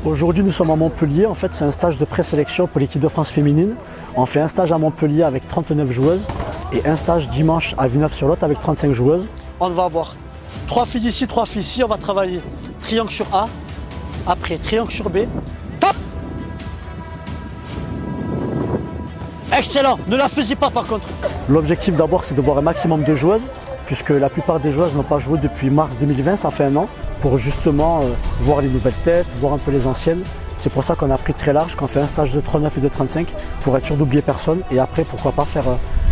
Aujourd'hui, nous sommes à Montpellier. En fait, c'est un stage de présélection pour l'équipe de France féminine. On fait un stage à Montpellier avec 39 joueuses et un stage dimanche à Villeneuve-sur-Lot avec 35 joueuses. On va avoir 3 filles ici, 3 filles ici. On va travailler triangle sur A, après triangle sur B. Top! Excellent! Ne la faisez pas par contre. L'objectif d'abord, c'est de voir un maximum de joueuses, puisque la plupart des joueuses n'ont pas joué depuis mars 2020, ça fait un an, pour justement voir les nouvelles têtes, voir un peu les anciennes. C'est pour ça qu'on a pris très large, qu'on fait un stage de 39 et de 35, pour être sûr d'oublier personne, et après, pourquoi pas faire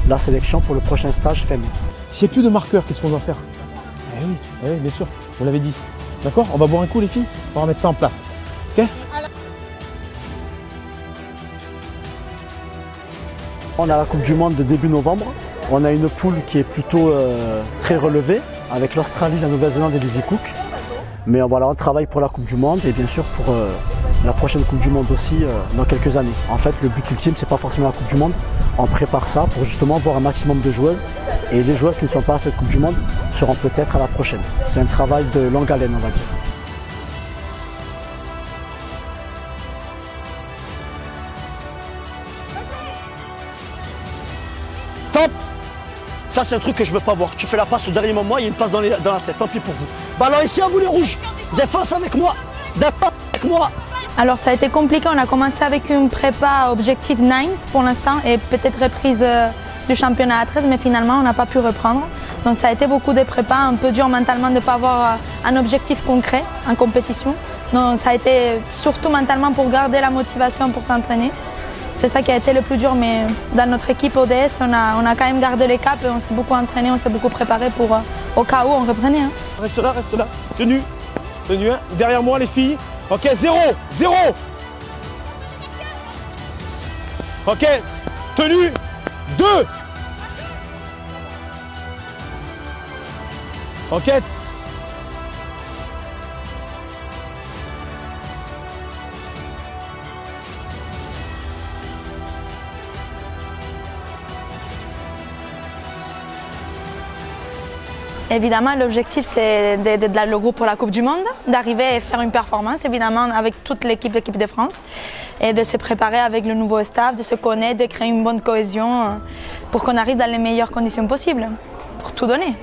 la sélection pour le prochain stage féminin. S'il n'y a plus de marqueurs, qu'est-ce qu'on doit faire? Eh oui, bien sûr, vous l'avez dit. D'accord? On va boire un coup les filles, on va mettre ça en place. Ok? On a la Coupe du Monde de début novembre. On a une poule qui est plutôt très relevée, avec l'Australie, la Nouvelle-Zélande et les Cook. Mais voilà, on travaille pour la Coupe du Monde et bien sûr pour la prochaine Coupe du Monde aussi dans quelques années. En fait, le but ultime, c'est pas forcément la Coupe du Monde. On prépare ça pour justement voir un maximum de joueuses. Et les joueuses qui ne sont pas à cette Coupe du Monde seront peut-être à la prochaine. C'est un travail de longue haleine, on va dire. Top! Ça, c'est un truc que je veux pas voir. Tu fais la passe au dernier moment, il y a une passe dans la tête. Tant pis pour vous. Ballon ici à vous les rouges. Défense avec moi. Défense avec moi. Alors ça a été compliqué. On a commencé avec une prépa objectif 9 pour l'instant et peut-être reprise du championnat à 13, mais finalement on n'a pas pu reprendre. Donc ça a été beaucoup de prépa, un peu dur mentalement de ne pas avoir un objectif concret en compétition. Donc ça a été surtout mentalement pour garder la motivation pour s'entraîner. C'est ça qui a été le plus dur, mais dans notre équipe ODS, on a quand même gardé les caps et on s'est beaucoup entraîné, on s'est beaucoup préparé pour au cas où on reprenait. Hein. Reste là, reste là. Tenue. Tenue, hein. Derrière moi les filles. Ok, 0. Ok, tenue. 2. Ok. Évidemment, l'objectif, c'est d'être le groupe pour la Coupe du Monde, d'arriver et faire une performance, évidemment, avec toute l'équipe de France, et de se préparer avec le nouveau staff, de se connaître, de créer une bonne cohésion pour qu'on arrive dans les meilleures conditions possibles, pour tout donner.